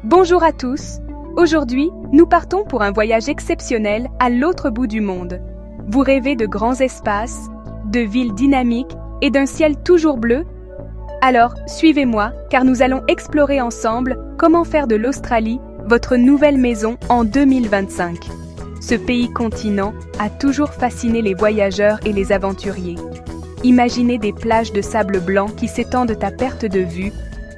Bonjour à tous. Aujourd'hui, nous partons pour un voyage exceptionnel à l'autre bout du monde. Vous rêvez de grands espaces, de villes dynamiques et d'un ciel toujours bleu? Alors, suivez-moi, car nous allons explorer ensemble comment faire de l'Australie votre nouvelle maison en 2025. Ce pays-continent a toujours fasciné les voyageurs et les aventuriers. Imaginez des plages de sable blanc qui s'étendent à perte de vue,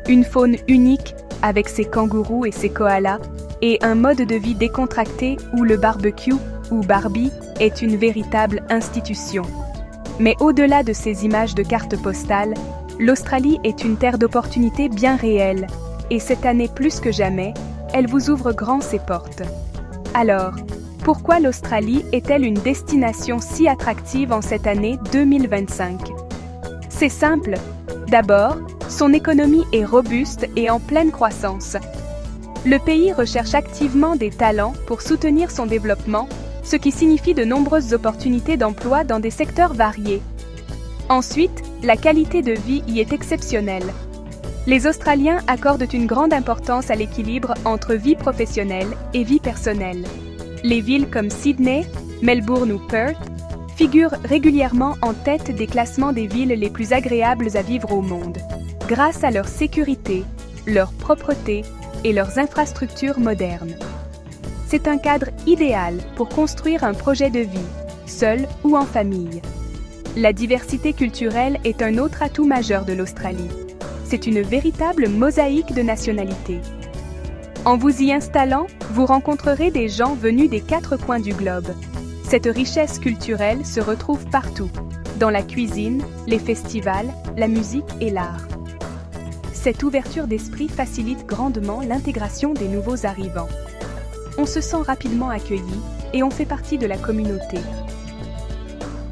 une faune unique avec ses kangourous et ses koalas, et un mode de vie décontracté où le barbecue, ou Barbie, est une véritable institution. Mais au-delà de ces images de cartes postales, l'Australie est une terre d'opportunités bien réelle, et cette année plus que jamais, elle vous ouvre grand ses portes. Alors, pourquoi l'Australie est-elle une destination si attractive en cette année 2025? C'est simple. D'abord, son économie est robuste et en pleine croissance. Le pays recherche activement des talents pour soutenir son développement, ce qui signifie de nombreuses opportunités d'emploi dans des secteurs variés. Ensuite, la qualité de vie y est exceptionnelle. Les Australiens accordent une grande importance à l'équilibre entre vie professionnelle et vie personnelle. Les villes comme Sydney, Melbourne ou Perth figurent régulièrement en tête des classements des villes les plus agréables à vivre au monde, grâce à leur sécurité, leur propreté et leurs infrastructures modernes. C'est un cadre idéal pour construire un projet de vie, seul ou en famille. La diversité culturelle est un autre atout majeur de l'Australie. C'est une véritable mosaïque de nationalités. En vous y installant, vous rencontrerez des gens venus des 4 coins du globe. Cette richesse culturelle se retrouve partout, dans la cuisine, les festivals, la musique et l'art. Cette ouverture d'esprit facilite grandement l'intégration des nouveaux arrivants. On se sent rapidement accueilli et on fait partie de la communauté.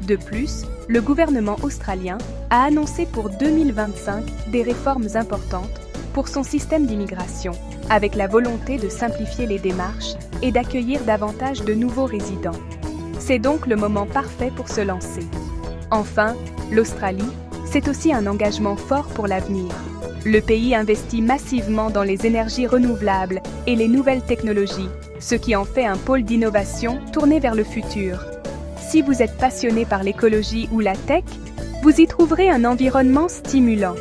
De plus, le gouvernement australien a annoncé pour 2025 des réformes importantes pour son système d'immigration, avec la volonté de simplifier les démarches et d'accueillir davantage de nouveaux résidents. C'est donc le moment parfait pour se lancer. Enfin, l'Australie, c'est aussi un engagement fort pour l'avenir. Le pays investit massivement dans les énergies renouvelables et les nouvelles technologies, ce qui en fait un pôle d'innovation tourné vers le futur. Si vous êtes passionné par l'écologie ou la tech, vous y trouverez un environnement stimulant.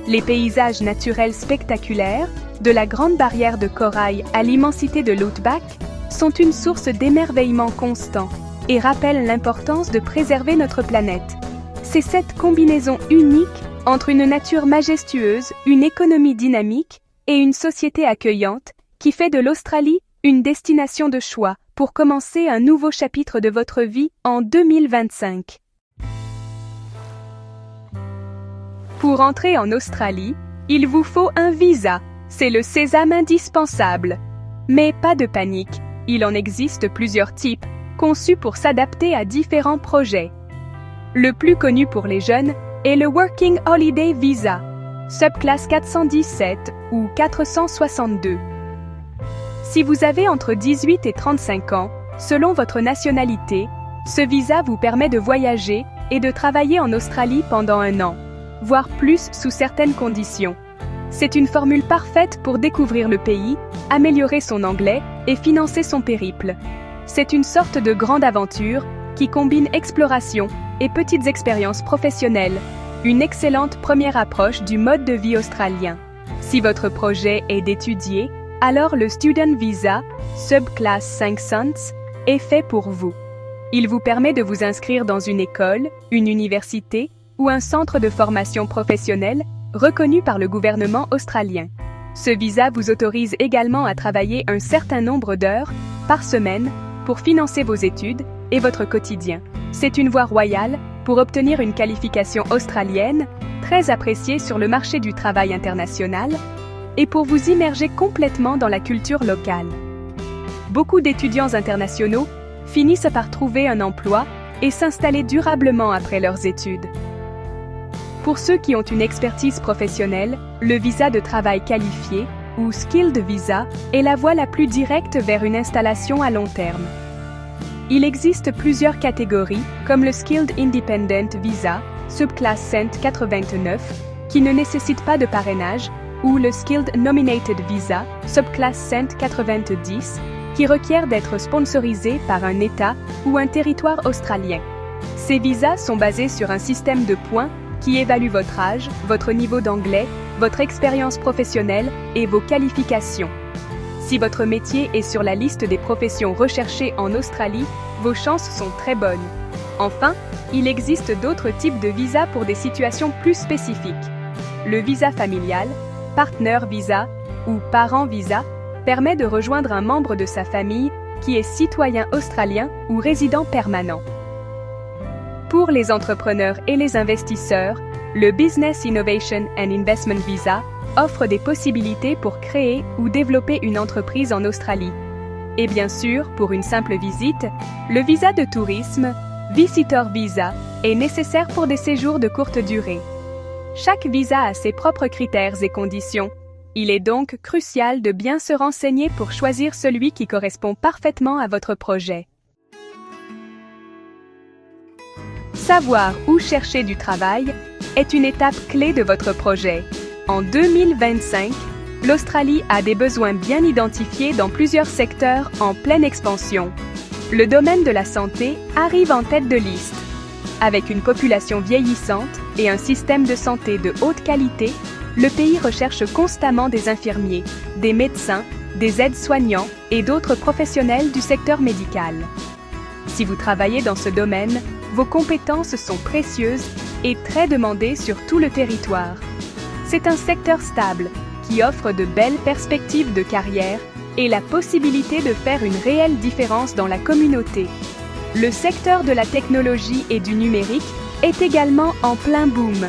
Les paysages naturels spectaculaires, de la grande barrière de corail à l'immensité de l'Outback, sont une source d'émerveillement constant et rappellent l'importance de préserver notre planète. C'est cette combinaison unique entre une nature majestueuse, une économie dynamique et une société accueillante qui fait de l'Australie une destination de choix pour commencer un nouveau chapitre de votre vie en 2025. Pour entrer en Australie, il vous faut un visa. C'est le sésame indispensable. Mais pas de panique, il en existe plusieurs types, conçus pour s'adapter à différents projets. Le plus connu pour les jeunes est le Working Holiday Visa, subclasse 417 ou 462. Si vous avez entre 18 et 35 ans, selon votre nationalité, ce visa vous permet de voyager et de travailler en Australie pendant 1 an, voire plus sous certaines conditions. C'est une formule parfaite pour découvrir le pays, améliorer son anglais et financer son périple. C'est une sorte de grande aventure qui combine exploration et petites expériences professionnelles, une excellente première approche du mode de vie australien. Si votre projet est d'étudier, alors le Student Visa, subclasse 5 cents, est fait pour vous. Il vous permet de vous inscrire dans une école, une université ou un centre de formation professionnelle reconnu par le gouvernement australien. Ce visa vous autorise également à travailler un certain nombre d'heures par semaine pour financer vos études et votre quotidien. C'est une voie royale pour obtenir une qualification australienne, très appréciée sur le marché du travail international, et pour vous immerger complètement dans la culture locale. Beaucoup d'étudiants internationaux finissent par trouver un emploi et s'installer durablement après leurs études. Pour ceux qui ont une expertise professionnelle, le visa de travail qualifié, ou Skilled Visa, est la voie la plus directe vers une installation à long terme. Il existe plusieurs catégories, comme le Skilled Independent Visa, subclasse 189, qui ne nécessite pas de parrainage, ou le Skilled Nominated Visa, subclasse 190, qui requiert d'être sponsorisé par un État ou un territoire australien. Ces visas sont basés sur un système de points qui évalue votre âge, votre niveau d'anglais, votre expérience professionnelle et vos qualifications. Si votre métier est sur la liste des professions recherchées en Australie, vos chances sont très bonnes. Enfin, il existe d'autres types de visas pour des situations plus spécifiques. Le visa familial, partner visa ou parent visa permet de rejoindre un membre de sa famille qui est citoyen australien ou résident permanent. Pour les entrepreneurs et les investisseurs, le Business Innovation and Investment Visa offre des possibilités pour créer ou développer une entreprise en Australie. Et bien sûr, pour une simple visite, le visa de tourisme, Visitor Visa, est nécessaire pour des séjours de courte durée. Chaque visa a ses propres critères et conditions. Il est donc crucial de bien se renseigner pour choisir celui qui correspond parfaitement à votre projet. Savoir où chercher du travail est une étape clé de votre projet. En 2025, l'Australie a des besoins bien identifiés dans plusieurs secteurs en pleine expansion. Le domaine de la santé arrive en tête de liste. Avec une population vieillissante et un système de santé de haute qualité, le pays recherche constamment des infirmiers, des médecins, des aides-soignants et d'autres professionnels du secteur médical. Si vous travaillez dans ce domaine, vos compétences sont précieuses et très demandées sur tout le territoire. C'est un secteur stable qui offre de belles perspectives de carrière et la possibilité de faire une réelle différence dans la communauté. Le secteur de la technologie et du numérique est également en plein boom.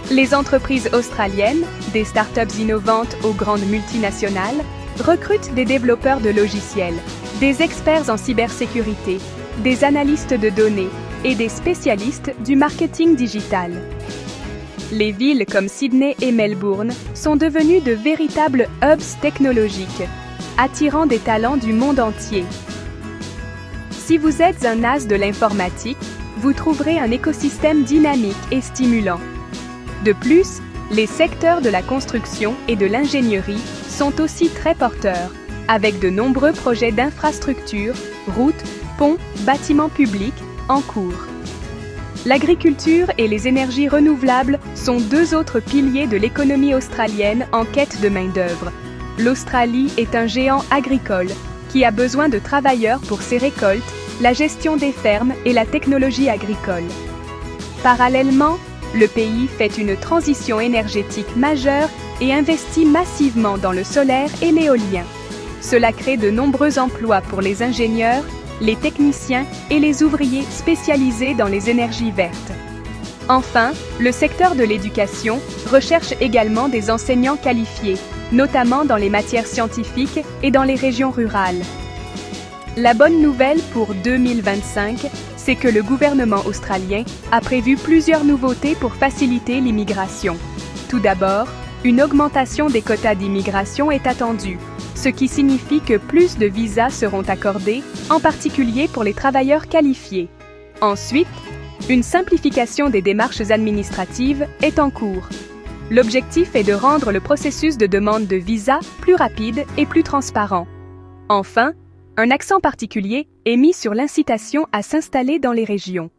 Les entreprises australiennes, des startups innovantes aux grandes multinationales, recrutent des développeurs de logiciels, des experts en cybersécurité, des analystes de données et des spécialistes du marketing digital. Les villes comme Sydney et Melbourne sont devenues de véritables hubs technologiques, attirant des talents du monde entier. Si vous êtes un as de l'informatique, vous trouverez un écosystème dynamique et stimulant. De plus, les secteurs de la construction et de l'ingénierie sont aussi très porteurs, avec de nombreux projets d'infrastructures, routes, ponts, bâtiments publics en cours. L'agriculture et les énergies renouvelables sont deux autres piliers de l'économie australienne en quête de main-d'œuvre. L'Australie est un géant agricole qui a besoin de travailleurs pour ses récoltes, la gestion des fermes et la technologie agricole. Parallèlement, le pays fait une transition énergétique majeure et investit massivement dans le solaire et l'éolien. Cela crée de nombreux emplois pour les ingénieurs, les techniciens et les ouvriers spécialisés dans les énergies vertes. Enfin, le secteur de l'éducation recherche également des enseignants qualifiés, notamment dans les matières scientifiques et dans les régions rurales. La bonne nouvelle pour 2025, c'est que le gouvernement australien a prévu plusieurs nouveautés pour faciliter l'immigration. Tout d'abord, une augmentation des quotas d'immigration est attendue, ce qui signifie que plus de visas seront accordés, en particulier pour les travailleurs qualifiés. Ensuite, une simplification des démarches administratives est en cours. L'objectif est de rendre le processus de demande de visa plus rapide et plus transparent. Enfin, un accent particulier est mis sur l'incitation à s'installer dans les régions.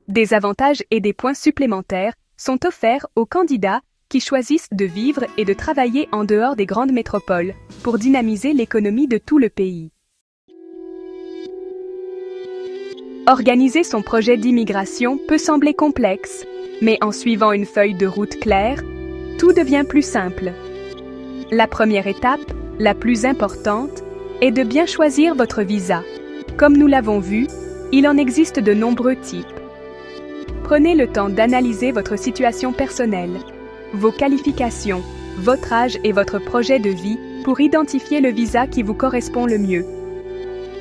Des avantages et des points supplémentaires sont offerts aux candidats qui choisissent de vivre et de travailler en dehors des grandes métropoles pour dynamiser l'économie de tout le pays. Organiser son projet d'immigration peut sembler complexe, mais en suivant une feuille de route claire, tout devient plus simple. La première étape, la plus importante, est de bien choisir votre visa. Comme nous l'avons vu, il en existe de nombreux types. Prenez le temps d'analyser votre situation personnelle, vos qualifications, votre âge et votre projet de vie pour identifier le visa qui vous correspond le mieux.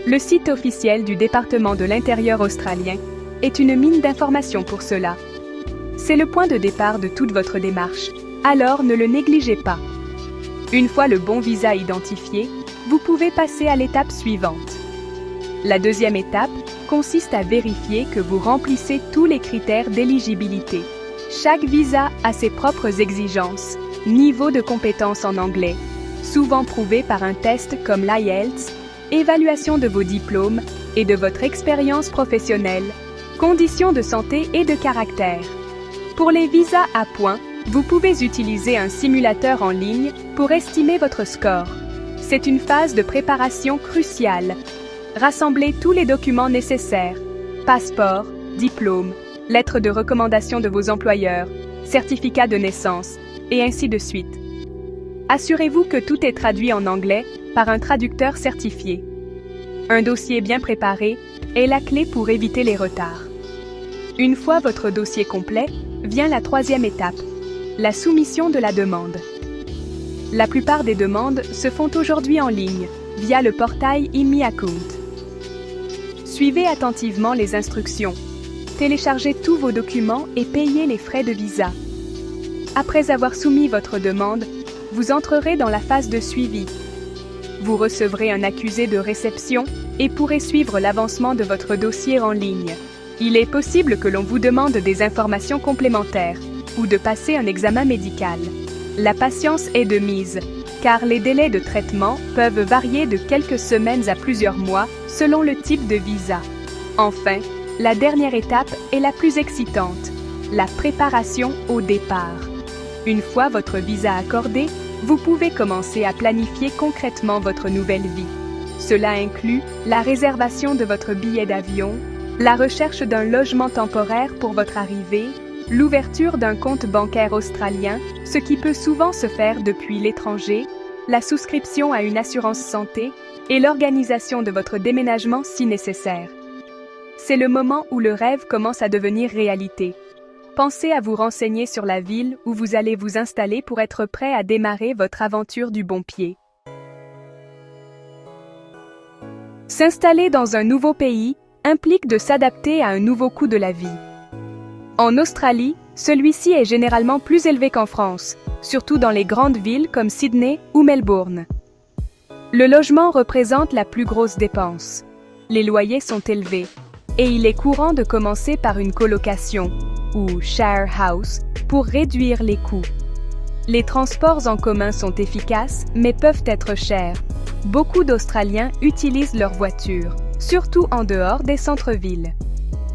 Le site officiel du département de l'Intérieur australien est une mine d'informations pour cela. C'est le point de départ de toute votre démarche, alors ne le négligez pas. Une fois le bon visa identifié, vous pouvez passer à l'étape suivante. La deuxième étape consiste à vérifier que vous remplissez tous les critères d'éligibilité. Chaque visa a ses propres exigences niveau de compétence en anglais, souvent prouvé par un test comme l'IELTS, évaluation de vos diplômes et de votre expérience professionnelle, conditions de santé et de caractère. Pour les visas à points, vous pouvez utiliser un simulateur en ligne pour estimer votre score. C'est une phase de préparation cruciale. Rassemblez tous les documents nécessaires, passeport, diplôme, lettre de recommandation de vos employeurs, certificat de naissance, et ainsi de suite. Assurez-vous que tout est traduit en anglais par un traducteur certifié. Un dossier bien préparé est la clé pour éviter les retards. Une fois votre dossier complet, vient la troisième étape, la soumission de la demande. La plupart des demandes se font aujourd'hui en ligne, via le portail InMeAccount. Suivez attentivement les instructions. Téléchargez tous vos documents et payez les frais de visa. Après avoir soumis votre demande, vous entrerez dans la phase de suivi. Vous recevrez un accusé de réception et pourrez suivre l'avancement de votre dossier en ligne. Il est possible que l'on vous demande des informations complémentaires ou de passer un examen médical. La patience est de mise, car les délais de traitement peuvent varier de quelques semaines à plusieurs mois selon le type de visa. Enfin, la dernière étape est la plus excitante, la préparation au départ. Une fois votre visa accordé, vous pouvez commencer à planifier concrètement votre nouvelle vie. Cela inclut la réservation de votre billet d'avion, la recherche d'un logement temporaire pour votre arrivée, l'ouverture d'un compte bancaire australien, ce qui peut souvent se faire depuis l'étranger, la souscription à une assurance santé et l'organisation de votre déménagement si nécessaire. C'est le moment où le rêve commence à devenir réalité. Pensez à vous renseigner sur la ville où vous allez vous installer pour être prêt à démarrer votre aventure du bon pied. S'installer dans un nouveau pays implique de s'adapter à un nouveau coût de la vie. En Australie, celui-ci est généralement plus élevé qu'en France, surtout dans les grandes villes comme Sydney ou Melbourne. Le logement représente la plus grosse dépense. Les loyers sont élevés, et il est courant de commencer par une colocation, ou share house, pour réduire les coûts. Les transports en commun sont efficaces, mais peuvent être chers. Beaucoup d'Australiens utilisent leur voiture, surtout en dehors des centres-villes.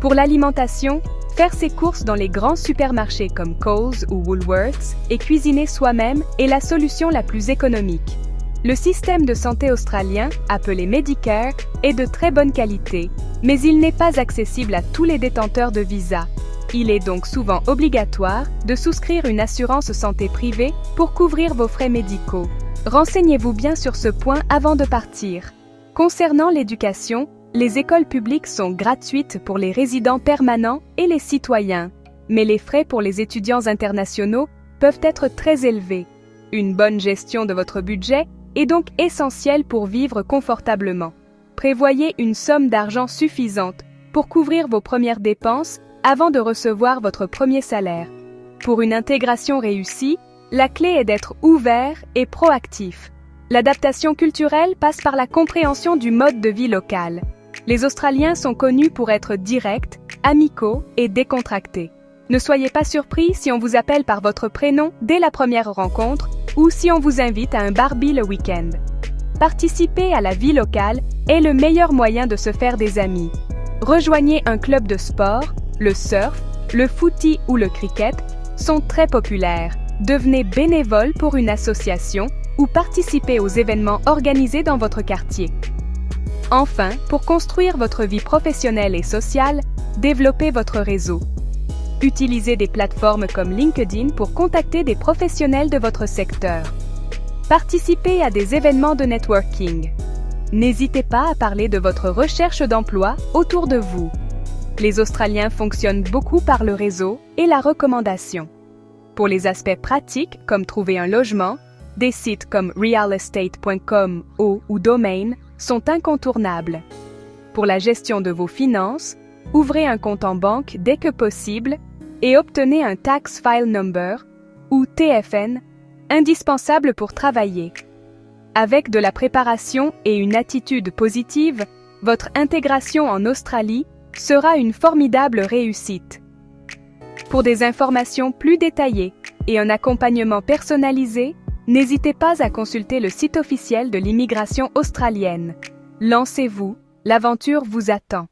Pour l'alimentation, faire ses courses dans les grands supermarchés comme Coles ou Woolworths et cuisiner soi-même est la solution la plus économique. Le système de santé australien, appelé Medicare, est de très bonne qualité, mais il n'est pas accessible à tous les détenteurs de visa. Il est donc souvent obligatoire de souscrire une assurance santé privée pour couvrir vos frais médicaux. Renseignez-vous bien sur ce point avant de partir. Concernant l'éducation, les écoles publiques sont gratuites pour les résidents permanents et les citoyens, mais les frais pour les étudiants internationaux peuvent être très élevés. Une bonne gestion de votre budget est donc essentielle pour vivre confortablement. Prévoyez une somme d'argent suffisante pour couvrir vos premières dépenses avant de recevoir votre premier salaire. Pour une intégration réussie, la clé est d'être ouvert et proactif. L'adaptation culturelle passe par la compréhension du mode de vie local. Les Australiens sont connus pour être directs, amicaux et décontractés. Ne soyez pas surpris si on vous appelle par votre prénom dès la première rencontre ou si on vous invite à un barbie le week-end. Participer à la vie locale est le meilleur moyen de se faire des amis. Rejoignez un club de sport, le surf, le footy ou le cricket sont très populaires. Devenez bénévole pour une association ou participez aux événements organisés dans votre quartier. Enfin, pour construire votre vie professionnelle et sociale, développez votre réseau. Utilisez des plateformes comme LinkedIn pour contacter des professionnels de votre secteur. Participez à des événements de networking. N'hésitez pas à parler de votre recherche d'emploi autour de vous. Les Australiens fonctionnent beaucoup par le réseau et la recommandation. Pour les aspects pratiques comme trouver un logement, des sites comme realestate.com ou Domain sont incontournables. Pour la gestion de vos finances, ouvrez un compte en banque dès que possible et obtenez un Tax File Number, ou TFN, indispensable pour travailler. Avec de la préparation et une attitude positive, votre intégration en Australie sera une formidable réussite. Pour des informations plus détaillées, et un accompagnement personnalisé, n'hésitez pas à consulter le site officiel de l'immigration australienne. Lancez-vous, l'aventure vous attend.